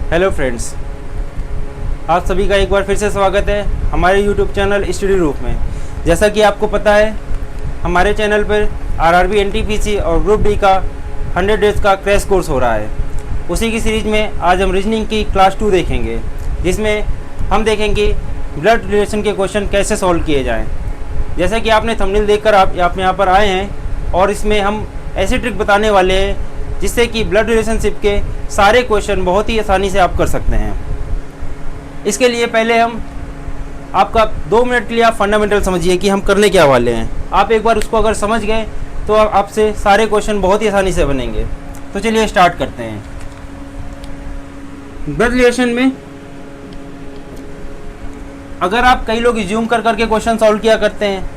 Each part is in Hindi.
हेलो फ्रेंड्स, आप सभी का एक बार फिर से स्वागत है हमारे यूट्यूब चैनल स्टडी रूप में। जैसा कि आपको पता है, हमारे चैनल पर आरआरबी एनटीपीसी और ग्रुप डी का 100 डेज का क्रैश कोर्स हो रहा है। उसी की सीरीज़ में आज हम रीजनिंग की क्लास 2 देखेंगे, जिसमें हम देखेंगे ब्लड रिलेशन के क्वेश्चन कैसे सॉल्व किए जाएँ। जैसा कि आपने थंबनेल देखकर आप यहाँ पर आए हैं, और इसमें हम ऐसी ट्रिक बताने वाले हैं जिससे कि ब्लड रिलेशनशिप के सारे क्वेश्चन बहुत ही आसानी से आप कर सकते हैं। इसके लिए पहले हम आपका 2 मिनट के लिए आप फंडामेंटल समझिए कि हम करने क्या वाले हैं। आप एक बार उसको अगर समझ गए तो आपसे सारे क्वेश्चन बहुत ही आसानी से बनेंगे। तो चलिए स्टार्ट करते हैं। ब्लड रिलेशन में अगर आप कई लोग एज्यूम कर करके क्वेश्चन सॉल्व किया करते हैं,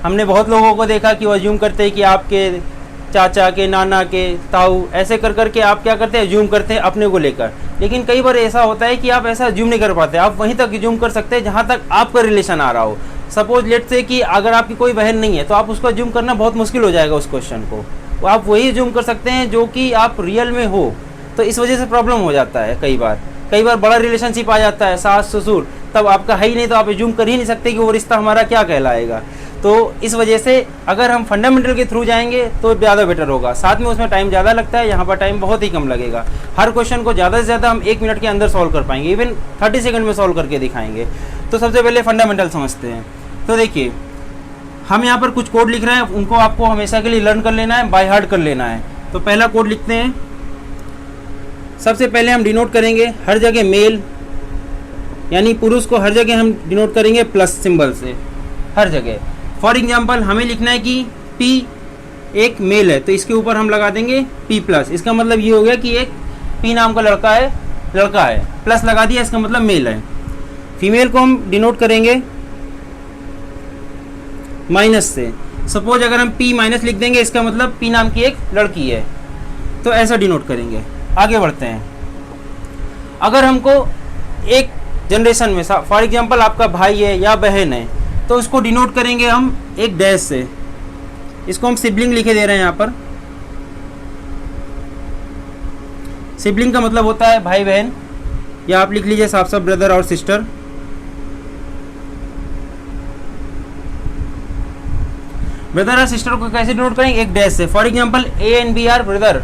हमने बहुत लोगों को देखा कि वो एज्यूम करते हैं कि आपके चाचा के, नाना के, ताऊ, ऐसे कर करके आप क्या करते हैं, एज्यूम करते हैं अपने को लेकर। लेकिन कई बार ऐसा होता है कि आप ऐसा एज्यूम नहीं कर पाते। आप वहीं तक एज्यूम कर सकते हैं जहाँ तक आपका रिलेशन आ रहा हो। सपोज लेट से कि अगर आपकी कोई बहन नहीं है तो आप उसको एज्यूम करना बहुत मुश्किल हो जाएगा उस क्वेश्चन को। तो आप वही एज्यूम कर सकते हैं जो कि आप रियल में हो। तो इस वजह से प्रॉब्लम हो जाता है। कई बार बड़ा रिलेशनशिप आ जाता है, सास ससुर, तब आपका है ही नहीं, तो आप एज्यूम कर ही नहीं सकते कि वो रिश्ता हमारा क्या कहलाएगा। तो इस वजह से अगर हम फंडामेंटल के थ्रू जाएंगे तो ज़्यादा बेटर होगा। साथ में उसमें टाइम ज़्यादा लगता है, यहाँ पर टाइम बहुत ही कम लगेगा। हर क्वेश्चन को ज़्यादा से ज़्यादा हम 1 मिनट के अंदर सॉल्व कर पाएंगे, इवन 30 सेकंड में सॉल्व करके दिखाएंगे। तो सबसे पहले फंडामेंटल समझते हैं। तो देखिए, हम यहाँ पर कुछ कोड लिख रहे हैं, उनको आपको हमेशा के लिए लर्न कर लेना है, बाय हार्ट कर लेना है। तो पहला कोड लिखते हैं। सबसे पहले हम डिनोट करेंगे हर जगह मेल, यानी पुरुष को हर जगह हम डिनोट करेंगे प्लस सिंबल से, हर जगह। फॉर एग्जाम्पल हमें लिखना है कि P एक मेल है, तो इसके ऊपर हम लगा देंगे P प्लस। इसका मतलब ये हो गया कि एक P नाम का लड़का है, प्लस लगा दिया, इसका मतलब मेल है। फीमेल को हम डिनोट करेंगे माइनस से। सपोज अगर हम P माइनस लिख देंगे, इसका मतलब P नाम की एक लड़की है, तो ऐसा डिनोट करेंगे। आगे बढ़ते हैं। अगर हमको एक जनरेशन में, फॉर एग्जांपल आपका भाई है या बहन है, तो उसको डिनोट करेंगे हम एक डैश से। इसको हम सिबलिंग लिखे दे रहे हैं यहाँ पर। सिबलिंग का मतलब होता है भाई बहन, या आप लिख लीजिए साफ साफ ब्रदर और सिस्टर। ब्रदर और सिस्टर को कैसे डिनोट करेंगे, एक डैश से। For example A and B are brother,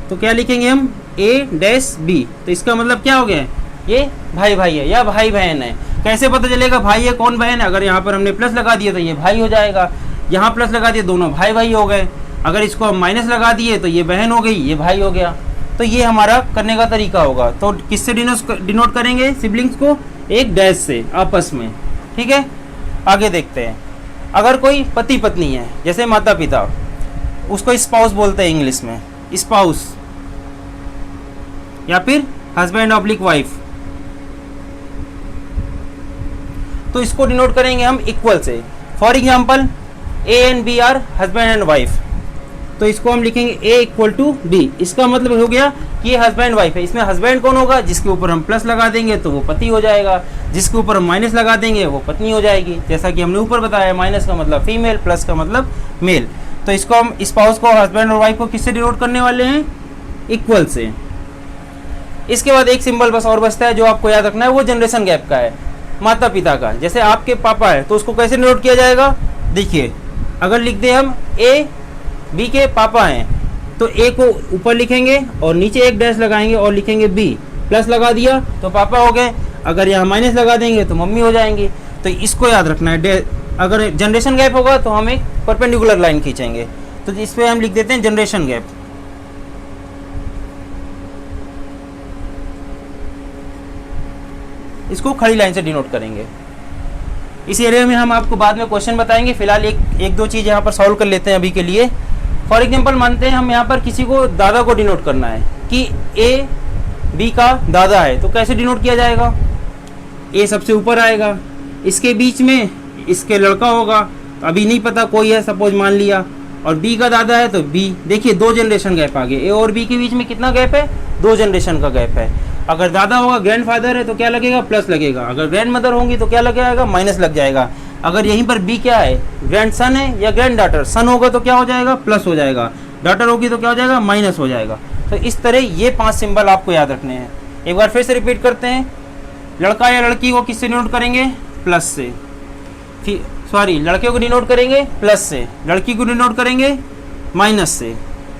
तो क्या लिखेंगे हम A-B। तो इसका मतलब क्या हो गया, ये भाई भाई है या भाई बहन है। कैसे पता चलेगा भाई है कौन बहन है? अगर यहाँ पर हमने प्लस लगा दिया तो ये भाई हो जाएगा, यहाँ प्लस लगा दिया दोनों भाई भाई हो गए। अगर इसको हम माइनस लगा दिए तो ये बहन हो गई, ये भाई हो गया। तो ये हमारा करने का तरीका होगा। तो किससे डिनोट करेंगे सिबलिंग्स को, एक डैश से आपस में। ठीक है, आगे देखते हैं। अगर कोई पति पत्नी है, जैसे माता पिता, उसको स्पाउस बोलते हैं इंग्लिश में, स्पाउस, या फिर हस्बैंड ऑब्लिक वाइफ। तो इसको डिनोट करेंगे हम इक्वल से। For example A and B are husband and wife, तो इसको हम लिखेंगे A इक्वल टू B। इसका मतलब हो गया कि ये हस्बैंड वाइफ है। इसमें हस्बैंड कौन होगा, जिसके ऊपर हम प्लस लगा देंगे तो वो पति हो जाएगा, जिसके ऊपर हम माइनस लगा देंगे वो पत्नी हो जाएगी। जैसा कि हमने ऊपर बताया, माइनस का मतलब फीमेल, प्लस का मतलब मेल। तो इसको हम स्पाउस को, हस्बैंड और वाइफ को किससे डिनोट करने वाले हैं, इक्वल से। इसके बाद एक सिंबल बस और बचता है जो आपको याद रखना है, वो जनरेशन गैप का है, माता पिता का। जैसे आपके पापा है तो उसको कैसे नोट किया जाएगा, देखिए, अगर लिख दे हम A B के पापा हैं, तो A को ऊपर लिखेंगे और नीचे एक डैश लगाएंगे और लिखेंगे B, प्लस लगा दिया तो पापा हो गए। अगर यहाँ माइनस लगा देंगे तो मम्मी हो जाएंगी। तो इसको याद रखना है। अगर जनरेशन गैप होगा तो हम एक परपेंडिकुलर लाइन खींचेंगे, तो इस पर हम लिख देते हैं जनरेशन गैप। इसको खड़ी लाइन से डिनोट करेंगे। इस एरिया में हम आपको बाद में क्वेश्चन बताएंगे। फिलहाल एक दो चीज़ यहाँ पर सॉल्व कर लेते हैं अभी के लिए। फॉर एग्जांपल मानते हैं हम यहाँ पर किसी को दादा को डिनोट करना है कि A B का दादा है, तो कैसे डिनोट किया जाएगा, A सबसे ऊपर आएगा, इसके बीच में इसके लड़का होगा, तो अभी नहीं पता कोई है सपोज मान लिया, और B का दादा है तो B। देखिए 2 जनरेशन गैप आ गए। A और B के बीच में कितना गैप है, 2 जनरेशन का गैप है। अगर दादा होगा, ग्रैंडफादर है, तो क्या लगेगा, प्लस लगेगा। अगर ग्रैंड मदर होंगी तो क्या लग जाएगा, माइनस लग जाएगा। अगर यहीं पर B क्या है, ग्रैंड सन है या ग्रैंड डॉटर, सन होगा तो क्या हो जाएगा, प्लस हो जाएगा, डॉटर होगी तो क्या हो जाएगा, माइनस हो जाएगा। तो इस तरह ये 5 सिंबल आपको याद रखने हैं। एक बार फिर से रिपीट करते हैं, लड़का या लड़की को किससे डिनोट करेंगे, प्लस से, सॉरी लड़के को डिनोट करेंगे प्लस से, लड़की को डिनोट करेंगे माइनस से,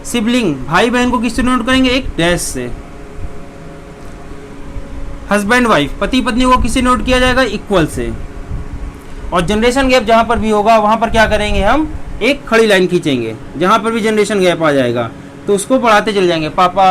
सिबलिंग भाई बहन को किससे डिनोट करेंगे, एक डैश से, हस्बैंड वाइफ पति पत्नी को किससे नोट किया जाएगा, इक्वल से, और जनरेशन गैप जहां पर भी होगा वहां पर क्या करेंगे, हम एक खड़ी लाइन खींचेंगे, जहां पर भी जनरेशन गैप आ जाएगा तो उसको बढ़ाते चले जाएंगे, पापा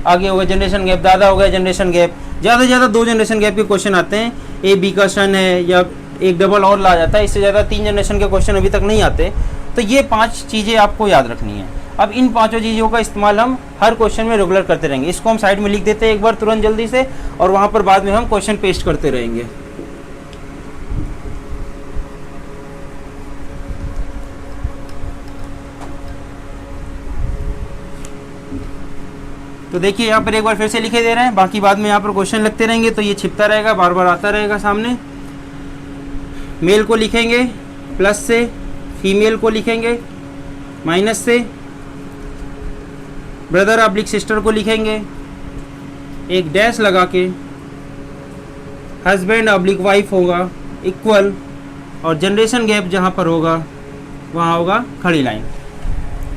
आगे हो गया जनरेशन गैप, दादा हो गया जनरेशन गैप, ज़्यादा से ज़्यादा 2 जनरेशन गैप के क्वेश्चन आते हैं, ए बी का सन है या एक डबल और ला जाता है, इससे ज़्यादा 3 जनरेशन के क्वेश्चन अभी तक नहीं आते। तो ये 5 चीज़ें आपको याद रखनी है। अब इन 5 चीज़ों का इस्तेमाल हम हर क्वेश्चन में रेगुलर करते रहेंगे। इसको हम साइड में लिख देते हैं एक बार तुरंत जल्दी से, और वहाँ पर बाद में हम क्वेश्चन पेस्ट करते रहेंगे। तो देखिए यहाँ पर एक बार फिर से लिखे दे रहे हैं, बाकी बाद में यहाँ पर क्वेश्चन लगते रहेंगे तो ये छिपता रहेगा, बार बार आता रहेगा सामने। मेल को लिखेंगे प्लस से, फीमेल को लिखेंगे माइनस से, ब्रदर ऑब्लिक सिस्टर को लिखेंगे एक डैश लगा के, हस्बैंड ऑब्लिक वाइफ होगा इक्वल, और जनरेशन गैप जहाँ पर होगा वहाँ होगा खड़ी लाइन।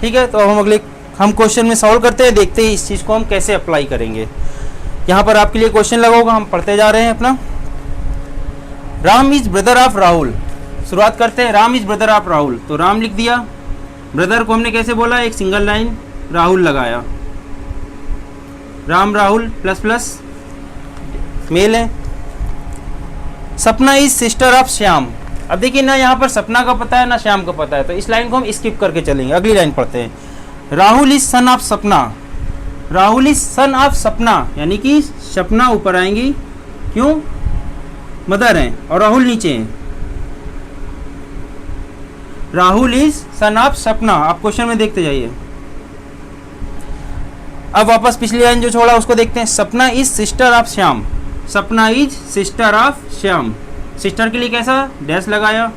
ठीक है, तो अब हम क्वेश्चन में सॉल्व करते हैं, देखते हैं इस चीज़ को हम कैसे अप्लाई करेंगे। यहाँ पर आपके लिए क्वेश्चन लगा होगा, हम पढ़ते जा रहे हैं अपना। Ram is brother of Rahul, शुरुआत करते हैं, Ram is brother of Rahul, तो राम लिख दिया, ब्रदर को हमने कैसे बोला, एक सिंगल लाइन राहुल लगाया, Ram Rahul plus plus male है। Sapna is sister of Shyam, अब देखिए ना यहाँ पर सपना का पता है ना श्याम का पता है, तो इस लाइन को हम स्किप करके चलेंगे, अगली लाइन पढ़ते हैं। राहुल इज सन ऑफ सपना, राहुल इज सन ऑफ सपना, यानी कि सपना ऊपर आएंगी, क्यों, मदर हैं और राहुल नीचे हैं। राहुल इज सन ऑफ सपना, आप क्वेश्चन में देखते जाइए। अब वापस पिछली लाइन जो छोड़ा उसको देखते हैं। सपना इज सिस्टर ऑफ श्याम, सपना is sister of Shyam, sister के लिए कैसा डैश लगाया,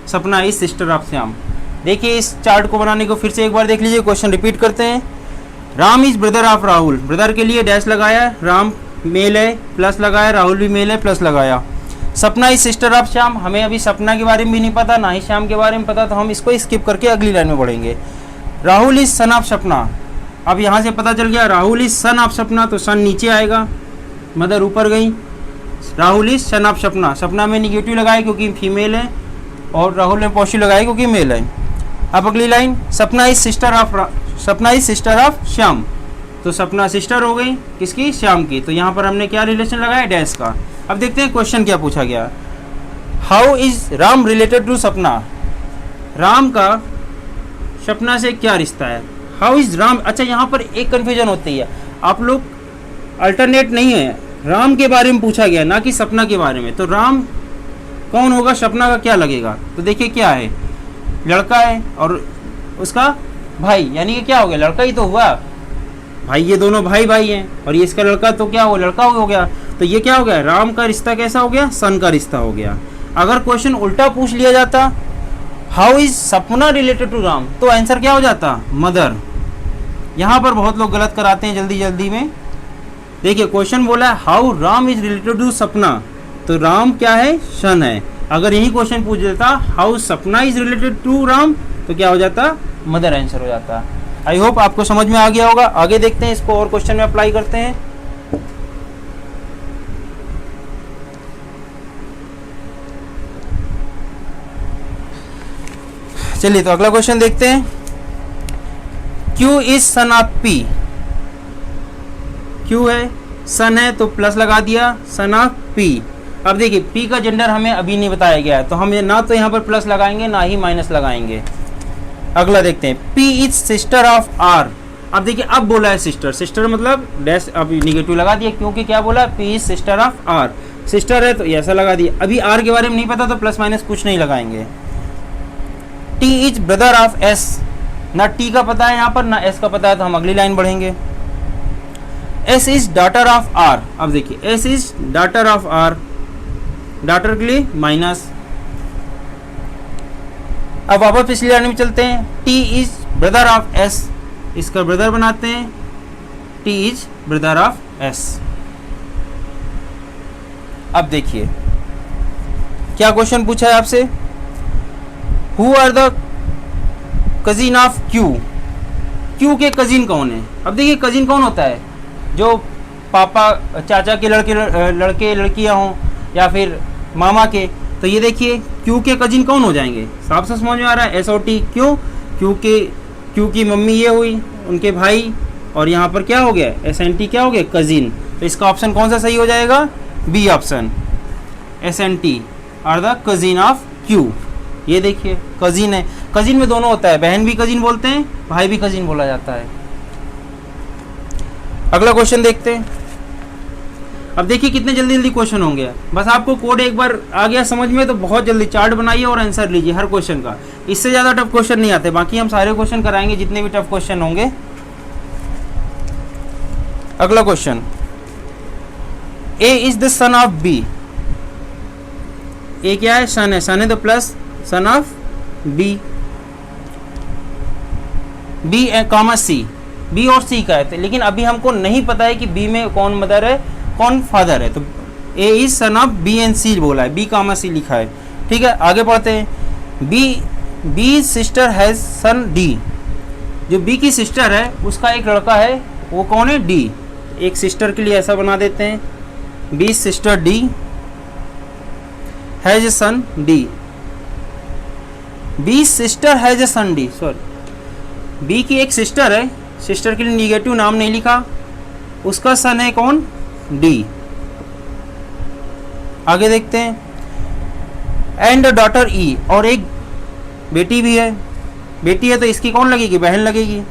सपना इज सिस्टर ऑफ श्याम। देखिए इस चार्ट को बनाने को फिर से एक बार देख लीजिए, क्वेश्चन रिपीट करते हैं। Ram is brother of Rahul, brother के लिए डैश लगाया, राम मेल है प्लस लगाया, राहुल भी मेल है प्लस लगाया। सपना इज सिस्टर ऑफ श्याम, हमें अभी सपना के बारे में भी नहीं पता ना ही श्याम के बारे में पता, तो हम इसको स्किप करके अगली लाइन में बढ़ेंगे। राहुल इज सन ऑफ सपना, अब यहाँ से पता चल गया राहुल इज सन ऑफ सपना, तो सन नीचे आएगा, मदर ऊपर गई। राहुल इज सन ऑफ सपना, सपना में निगेटिव लगाए क्योंकि फीमेल है, और राहुल ने पॉजिटिव लगाए क्योंकि मेल है। अब अगली लाइन, सपना इज सिस्टर ऑफ श्याम, तो सपना सिस्टर हो गई किसकी, श्याम की, तो यहाँ पर हमने क्या रिलेशन लगाया, डैश का। अब देखते हैं क्वेश्चन क्या पूछा गया। How is Ram related to Sapna, Ram का सपना से क्या रिश्ता है, हाउ इज राम। अच्छा यहाँ पर एक कन्फ्यूजन होती है, आप लोग अल्टरनेट नहीं है, राम के बारे में पूछा गया ना कि सपना के बारे में, तो राम कौन होगा, सपना का क्या लगेगा। तो देखिए क्या है, लड़का है और उसका भाई, यानी कि क्या हो गया, लड़का ही तो हुआ, भाई ये दोनों भाई भाई हैं, और ये इसका लड़का तो क्या हो, लड़का हो गया, तो ये क्या हो गया, राम का रिश्ता कैसा हो गया, सन का रिश्ता हो गया। अगर क्वेश्चन उल्टा पूछ लिया जाता, हाउ इज सपना रिलेटेड टू राम, तो आंसर क्या हो जाता, मदर। यहाँ पर बहुत लोग गलत कराते हैं जल्दी जल्दी में। देखिए क्वेश्चन बोला है how Ram is related to Sapna, तो राम क्या है, सन है। अगर यही क्वेश्चन पूछ देता हाउ सपना इज रिलेटेड टू राम, तो क्या हो जाता, मदर आंसर हो जाता। आई होप आपको समझ में आ गया होगा। आगे देखते हैं इसको और क्वेश्चन में अप्लाई करते हैं। चलिए तो अगला क्वेश्चन देखते हैं। Q is son of P, Q है सन है तो प्लस लगा दिया, सन ऑफ P। अब देखिए P का जेंडर हमें अभी नहीं बताया गया है, तो हम ना तो यहाँ पर प्लस लगाएंगे ना ही माइनस लगाएंगे। अगला देखते हैं, P is sister of R। अब देखिए अब बोला है सिस्टर, सिस्टर मतलब डैश, अभी निगेटिव लगा दिया क्योंकि क्या बोला, P is sister of R, sister है तो ऐसा लगा दिया। अभी R के बारे में नहीं पता तो प्लस माइनस कुछ नहीं लगाएंगे। T is brother of S, ना T का पता है यहाँ पर ना S का पता है, तो हम अगली लाइन बढ़ेंगे। S is daughter of R, अब देखिए S is daughter of R, daughter के लिए माइनस। अब वापस पिछली लाइन में चलते हैं, T is brother of S, इसका ब्रदर बनाते हैं, T is brother of S। अब देखिए क्या क्वेश्चन पूछा है आपसे, who are the cousin of Q, Q के कजिन कौन है। अब देखिए कजिन कौन होता है, जो पापा चाचा के लड़के लड़कियां हों या फिर मामा के। तो ये देखिए Q के कजिन कौन हो जाएंगे, साफ साफ समझ में आ रहा है, SOT। क्यों, क्योंकि Q की मम्मी ये हुई, उनके भाई, और यहाँ पर क्या हो गया, SNT क्या हो गया, कजिन। तो इसका ऑप्शन कौन सा सही हो जाएगा, B option, SNT are the cousin of Q। ये देखिए कजिन है, कजिन में दोनों होता है, बहन भी कजिन बोलते हैं, भाई भी कजिन बोला जाता है। अगला क्वेश्चन देखते हैं। अब देखिए कितने जल्दी जल्दी क्वेश्चन होंगे, बस आपको कोड एक बार आ गया समझ में तो बहुत जल्दी चार्ट बनाइए और आंसर लीजिए हर क्वेश्चन का। इससे ज़्यादा टफ क्वेश्चन नहीं आते, बाकी हम सारे क्वेश्चन कराएंगे जितने भी टफ क्वेश्चन होंगे। अगला question, A is the son of B। ए क्या है, सन है, सन है तो plus son of B, B comma C, B और C का है, लेकिन अभी हमको नहीं पता है कि B में कौन मदर है कौन फादर है। तो A is son of B and C बोला है, B कामा C लिखा है। ठीक है, आगे पढ़ते हैं। B sister has son D, जो B की सिस्टर है उसका एक लड़का है, वो कौन है, D। एक सिस्टर के लिए ऐसा बना देते हैं, B sister D has a son D, B sister has a son D, sorry, B की एक सिस्टर है, सिस्टर के लिए निगेटिव नाम नहीं लिखा, उसका सन है कौन, D। आगे देखते हैं। एंड डॉटर E, और एक बेटी भी है, बेटी है तो इसकी कौन लगेगी, बहन लगेगी।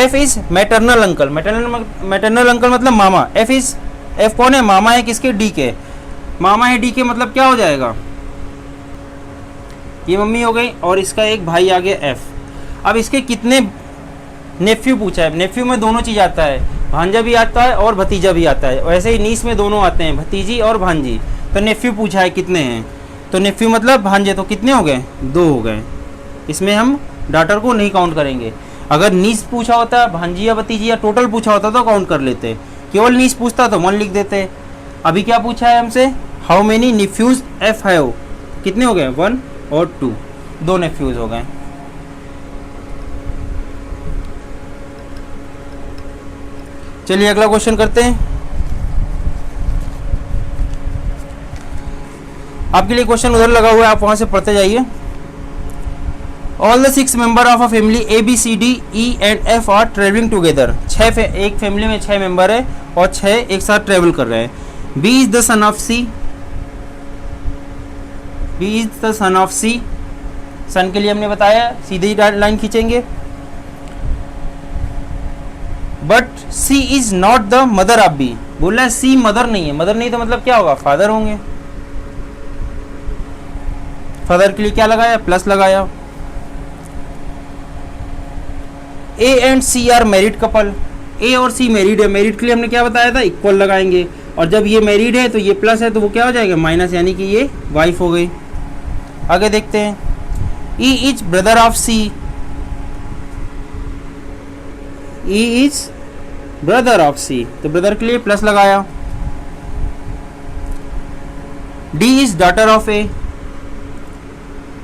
F is maternal uncle, maternal uncle मतलब मामा। F कौन है, मामा है किसके, D के, मामा है D के, मतलब क्या हो जाएगा, ये मम्मी हो गई और इसका एक भाई आ गया F। अब इसके कितने नेफ्यू पूछा है, नेफ्यू में दोनों चीज़ आता है, भांजा भी आता है और भतीजा भी आता है, वैसे ही नीस में दोनों आते हैं, भतीजी और भांजी। तो नेफ्यू पूछा है कितने हैं, तो नेफ्यू मतलब भांजे, तो कितने हो गए, 2 हो गए। इसमें हम डॉटर को नहीं काउंट करेंगे। अगर नीस पूछा होता, भांजी या भतीजी या टोटल पूछा होता तो काउंट कर लेते, केवल नीस पूछता तो 1 लिख देते। अभी क्या पूछा है हमसे, how many nephews F have, कितने हो गए, 1 और 2, 2 नेफ्यूज हो गए। चलिए अगला क्वेश्चन करते हैं। आपके लिए क्वेश्चन उधर लगा हुआ है, आप वहां से पढ़ते जाइए। All the 6 member of a family ABCDE and F are travelling together. एक फैमिली में 6 मेंबर है और 6 एक साथ ट्रेवल कर रहे हैं। B is the son of C, B is the son of C। सन के लिए हमने बताया सीधी लाइन खींचेंगे। But C is not the mother of B, बोला है C मदर नहीं है, मदर नहीं तो मतलब क्या होगा, फादर होंगे। फादर के लिए क्या लगाया, प्लस लगाया। A and C are married couple, A और C मैरिड है, मैरिड के लिए हमने क्या बताया था, इक्वल लगाएंगे, और जब ये मैरिड है तो ये प्लस है तो वो क्या हो जाएगा, माइनस, यानी कि ये वाइफ हो गई। आगे देखते हैं। E is brother of C, E is brother of C, तो ब्रदर के लिए प्लस लगाया। D is daughter of A,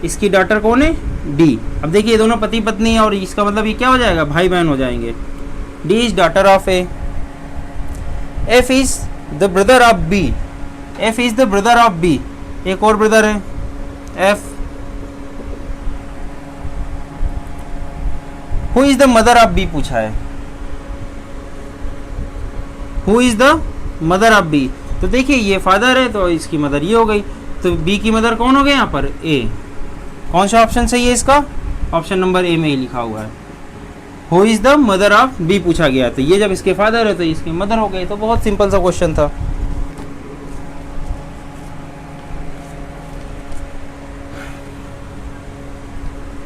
इसकी डॉटर कौन है, D। अब देखिए ये दोनों पति पत्नी है और इसका मतलब ये क्या हो जाएगा, भाई बहन हो जाएंगे। D is daughter of A। F is the brother of B, F is the brother of B, एक और ब्रदर है F। Who is the mother of B पूछा है, who is the mother of B, तो देखिए ये फादर है तो इसकी मदर ये हो गई, तो B की मदर कौन हो गई यहाँ पर, A। कौन सा ऑप्शन सही है इसका, ऑप्शन नंबर A में ही लिखा हुआ है, who is the mother of B पूछा गया, तो ये जब इसके फादर है तो इसकी मदर हो गई। तो बहुत सिंपल सा क्वेश्चन था।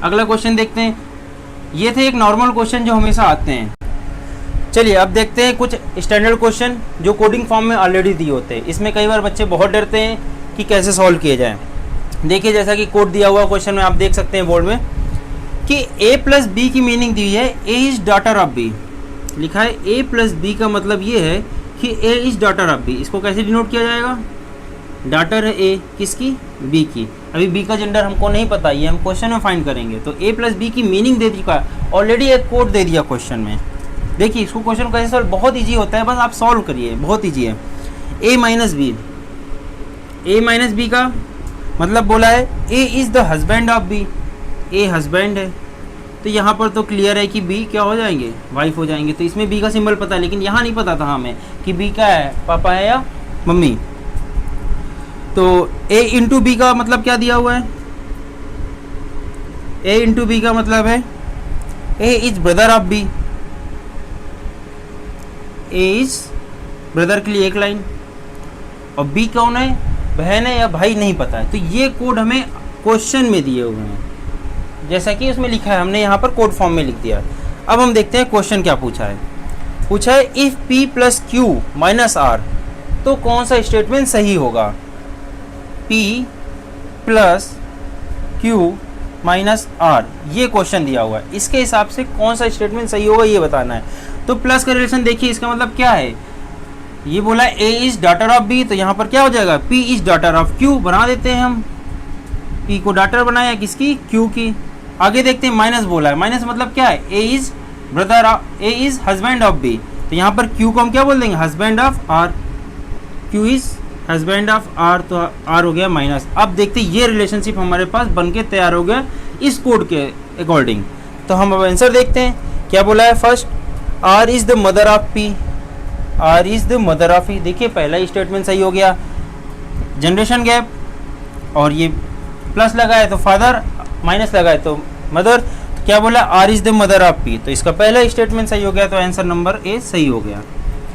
अगला क्वेश्चन देखते हैं। ये थे एक नॉर्मल क्वेश्चन जो हमेशा आते हैं। चलिए अब देखते हैं कुछ स्टैंडर्ड क्वेश्चन जो कोडिंग फॉर्म में ऑलरेडी दिए होते हैं। इसमें कई बार बच्चे बहुत डरते हैं कि कैसे सॉल्व किए जाए। देखिए जैसा कि कोड दिया हुआ क्वेश्चन में आप देख सकते हैं बोर्ड में कि a प्लस बी की मीनिंग दी है a is daughter of b। लिखा है a प्लस बी का मतलब ये है कि a is daughter of b। इसको कैसे डिनोट किया जाएगा? डॉटर है a किसकी? b की। अभी b का जेंडर हमको नहीं पता, ये हम क्वेश्चन में फाइंड करेंगे। तो a प्लस बी की मीनिंग दे दी का ऑलरेडी एक कोड दे दिया क्वेश्चन में। देखिए इसको क्वेश्चन कैसे सॉल्व, बहुत ईजी होता है, बस आप सॉल्व करिए, बहुत ईजी है। a माइनस बी का मतलब बोला है a is the husband of b। a husband है तो यहाँ पर तो क्लियर है कि b क्या हो जाएंगे? वाइफ हो जाएंगे। तो इसमें b का सिंबल पता है, लेकिन यहाँ नहीं पता था हमें कि b क्या है, पापा है या मम्मी। तो a इंटू बी का मतलब क्या दिया हुआ है? a इंटू बी का मतलब है a is brother of b। a is brother के लिए एक लाइन, और b कौन है? बहन है या भाई, नहीं पता है। तो ये कोड हमें क्वेश्चन में दिए हुए हैं, जैसा कि उसमें लिखा है, हमने यहाँ पर कोड फॉर्म में लिख दिया। अब हम देखते हैं क्वेश्चन क्या पूछा है। पूछा है if p plus Q minus r, तो कौन सा स्टेटमेंट सही होगा? p plus Q minus r, ये क्वेश्चन दिया हुआ है। इसके हिसाब से कौन सा स्टेटमेंट सही होगा ये बताना है। तो प्लस का रिलेशन देखिए, इसका मतलब क्या है? ये बोला a is daughter of b, तो यहाँ पर क्या हो जाएगा? p is daughter of q। बना देते हैं हम, p को डॉटर बनाया किसकी? q की। आगे देखते हैं माइनस बोला है, माइनस मतलब क्या है? a is brother of, a is husband of b। तो यहाँ पर q को हम क्या बोल देंगे? Husband of r। q is husband of r, तो r हो गया माइनस। अब देखते हैं ये रिलेशनशिप हमारे पास बन के तैयार हो गया इस कोड के अकॉर्डिंग। तो हम अब आंसर देखते हैं क्या बोला है। First r is the mother of p, r is the mother of e। देखिए पहला ही स्टेटमेंट सही हो गया। जनरेशन गैप, और ये प्लस लगा है तो फादर, माइनस लगा है तो मदर। तो क्या बोला? r is the mother of p, तो इसका पहला स्टेटमेंट सही हो गया, तो आंसर नंबर ए सही हो गया।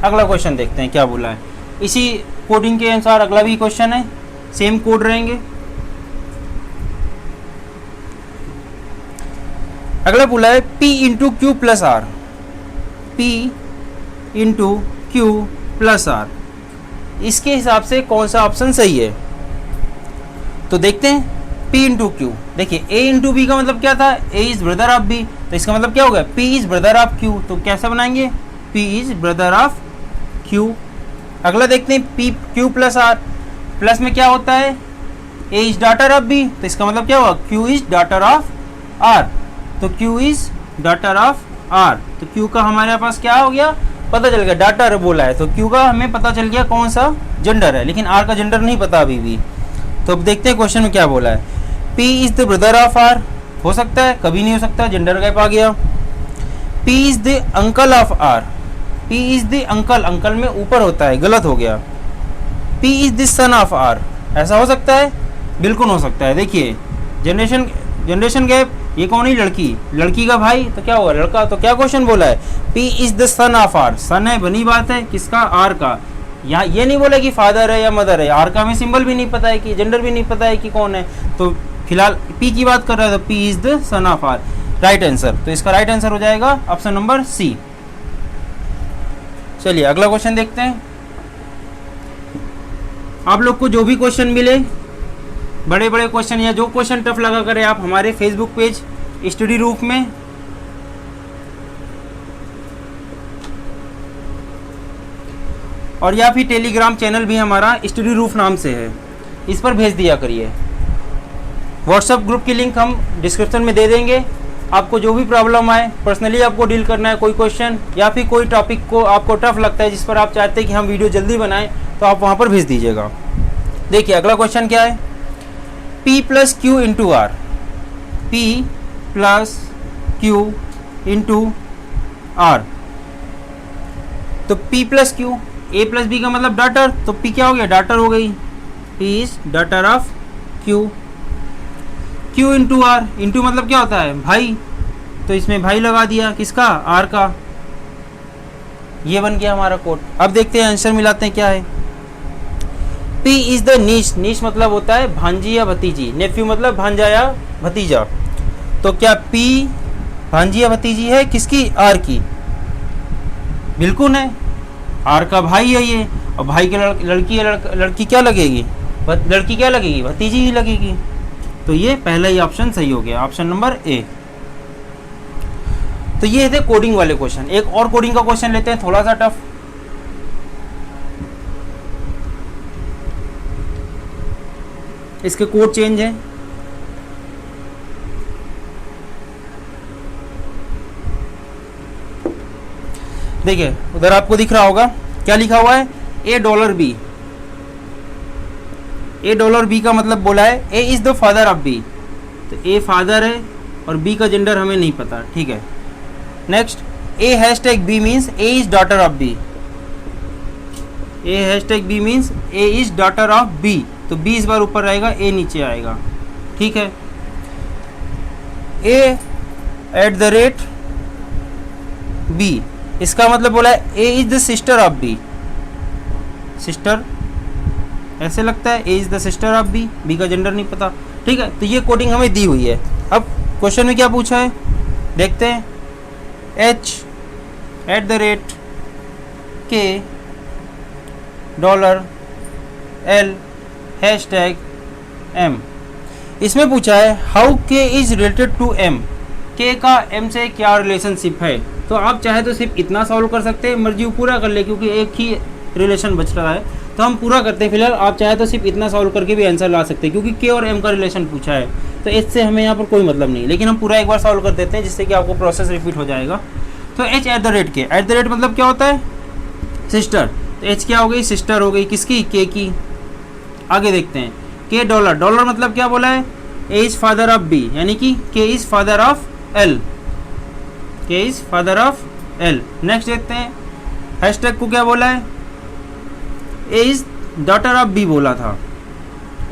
अगला क्वेश्चन देखते हैं क्या बोला है। इसी कोडिंग के अनुसार अगला भी क्वेश्चन है, सेम कोड रहेंगे। अगला बोला है p into Q plus R, p into Q plus R, इसके हिसाब से कौन सा ऑप्शन सही है? तो देखते हैं p इंटू क्यू। देखिए a इंटू बी का मतलब क्या था? a is brother of b, तो इसका मतलब क्या होगा? p is brother of q। तो कैसे बनाएंगे? p is brother of q। अगला देखते हैं p q plus r, plus में क्या होता है? a is daughter of b, तो इसका मतलब क्या होगा? q is daughter of r। तो q is daughter of r, तो q का हमारे पास क्या हो गया? पता चल गया, डॉटर बोला है तो q का हमें पता चल गया कौन सा जेंडर है, लेकिन r का जेंडर नहीं पता अभी भी। तो अब देखते हैं क्वेश्चन में क्या बोला है। p is the brother of r, हो सकता है, कभी नहीं हो सकता, जेंडर गैप आ गया। p is the uncle of r, p is the uncle, uncle में ऊपर होता है, गलत हो गया। p is the son of r, ऐसा हो सकता है, बिल्कुल हो सकता है। देखिए जनरेशन गैप, ये कौन है? लड़की, लड़की का भाई, तो क्या हुआ? लड़का। तो क्या क्वेश्चन बोला है? p is the son of r, सन है, बनी बात है, किसका? r का। यहाँ ये नहीं बोला कि फादर है या मदर है, r का हमें सिंबल भी नहीं पता है, कि जेंडर भी नहीं पता है कि कौन है। तो फिलहाल p की बात कर रहा है, तो p is the son of r, right answer. तो इसका राइट आंसर हो जाएगा ऑप्शन नंबर सी। चलिए अगला क्वेश्चन देखते हैं। आप लोग को जो भी क्वेश्चन मिले, बड़े बड़े क्वेश्चन या जो क्वेश्चन टफ लगा करे, आप हमारे फेसबुक पेज स्टडी रूफ में और या फिर टेलीग्राम चैनल भी हमारा स्टडी रूफ नाम से है, इस पर भेज दिया करिए। व्हाट्सएप ग्रुप की लिंक हम डिस्क्रिप्शन में दे देंगे। आपको जो भी प्रॉब्लम आए, पर्सनली आपको डील करना है, कोई क्वेश्चन या फिर कोई टॉपिक को आपको टफ लगता है जिस पर आप चाहते हैं कि हम वीडियो जल्दी बनाएं, तो आप वहाँ पर भेज दीजिएगा। देखिए अगला क्वेश्चन क्या है। p plus Q into R, p plus Q into R, तो p plus Q, a plus B का मतलब डॉटर, तो p क्या हो गया? डॉटर हो गई, p is daughter of q। q into R, into मतलब क्या होता है? भाई, तो इसमें भाई लगा दिया, किसका? r का। ये बन गया हमारा कोड। अब देखते हैं आंसर मिलाते हैं क्या है। p इज द नीश, नीश मतलब होता है भांजी या भतीजी, नेफ्यू मतलब भांजा या भतीजा। तो क्या p भांजी या भतीजी है किसकी? r की, बिल्कुल है, r का भाई है ये, और भाई की लड़की क्या लगेगी? लड़की क्या लगेगी? भतीजी ही लगेगी। तो ये पहला ही ऑप्शन सही हो गया, ऑप्शन नंबर ए। तो ये थे कोडिंग वाले क्वेश्चन। एक और कोडिंग का क्वेश्चन लेते हैं, थोड़ा सा टफ। इसके कोड चेंज है। देखिए उधर आपको दिख रहा होगा क्या लिखा हुआ है, $A ए डॉलर बी का मतलब बोला है A is the father of B, तो ए फादर है और बी का जेंडर हमें नहीं पता, ठीक है। Next, A hashtag B means A is daughter of B, A hashtag B means A is daughter of B, तो बी इस बार ऊपर रहेगा, ए नीचे आएगा, ठीक है। A@, बी, इसका मतलब बोला है A is the sister of B, sister ऐसे लगता है, A is the sister of B, B का जेंडर नहीं पता, ठीक है। तो ये कोडिंग हमें दी हुई है। अब क्वेश्चन में क्या पूछा है देखते हैं, H@K $L #M, इसमें पूछा है how K is related to M, K का M से क्या रिलेशनशिप है। तो आप चाहे तो सिर्फ इतना सॉल्व कर सकते हैं, मर्जी पूरा कर ले, क्योंकि एक ही रिलेशन बच रहा है, तो हम पूरा करते हैं फिलहाल। आप चाहे तो सिर्फ इतना सॉल्व करके भी आंसर ला सकते हैं, क्योंकि K और M का रिलेशन पूछा है, तो इससे हमें यहाँ पर कोई मतलब नहीं, लेकिन हम पूरा एक बार सॉल्व कर देते हैं, जिससे कि आपको प्रोसेस रिपीट हो जाएगा। तो H@K मतलब क्या होता है, सिस्टर, तो H क्या हो गई, सिस्टर हो गई, किसकी, K की। आगे देखते हैं, K $, मतलब क्या बोला है, A is father of B, यानी कि K is father of L, K is father of L। Next देखते हैं, हैशटैग को क्या बोला है, A is daughter of B बोला था,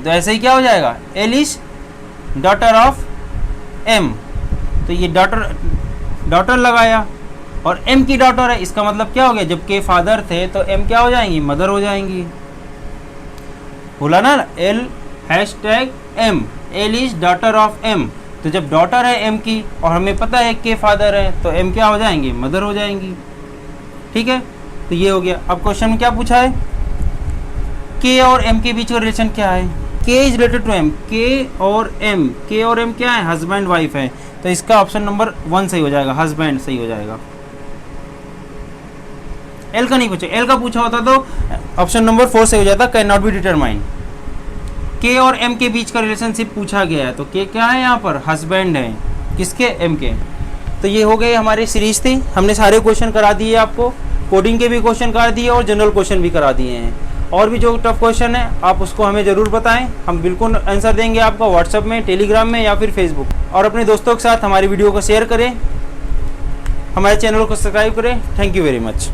तो ऐसे ही क्या हो जाएगा, L is daughter of M, तो ये डॉटर लगाया, और M की डॉटर है, इसका मतलब क्या हो गया, जब K फादर थे तो M क्या हो जाएंगी, मदर हो जाएंगी, बोला ना, L#M, L is daughter of M, तो जब डॉटर है M की और हमें पता है K फादर है, तो M क्या हो जाएंगे, मदर हो जाएंगी, ठीक है। तो ये हो गया। अब क्वेश्चन में क्या पूछा है, K और M के बीच का रिलेशन क्या है, K is related to M, K और M क्या है, हस्बैंड वाइफ है, तो इसका ऑप्शन नंबर 1 सही हो जाएगा, हस्बैंड सही हो जाएगा। L का नहीं पूछा, L का पूछा होता तो ऑप्शन नंबर 4 सही हो जाता, can not be determined. K और M के बीच का रिलेशनशिप पूछा गया है, तो K क्या है यहाँ पर, हस्बैंड है, किसके, M के। तो ये हो गए हमारी सीरीज थी, हमने सारे क्वेश्चन करा दिए आपको, कोडिंग के भी क्वेश्चन करा दिए और जनरल क्वेश्चन भी करा दिए हैं। और भी जो टफ क्वेश्चन है आप उसको हमें ज़रूर बताएं, हम बिल्कुल आंसर देंगे आपका व्हाट्सएप में, टेलीग्राम में या फिर फेसबुक। और अपने दोस्तों के साथ हमारी वीडियो को शेयर करें, हमारे चैनल को सब्सक्राइब करें। Thank you very much.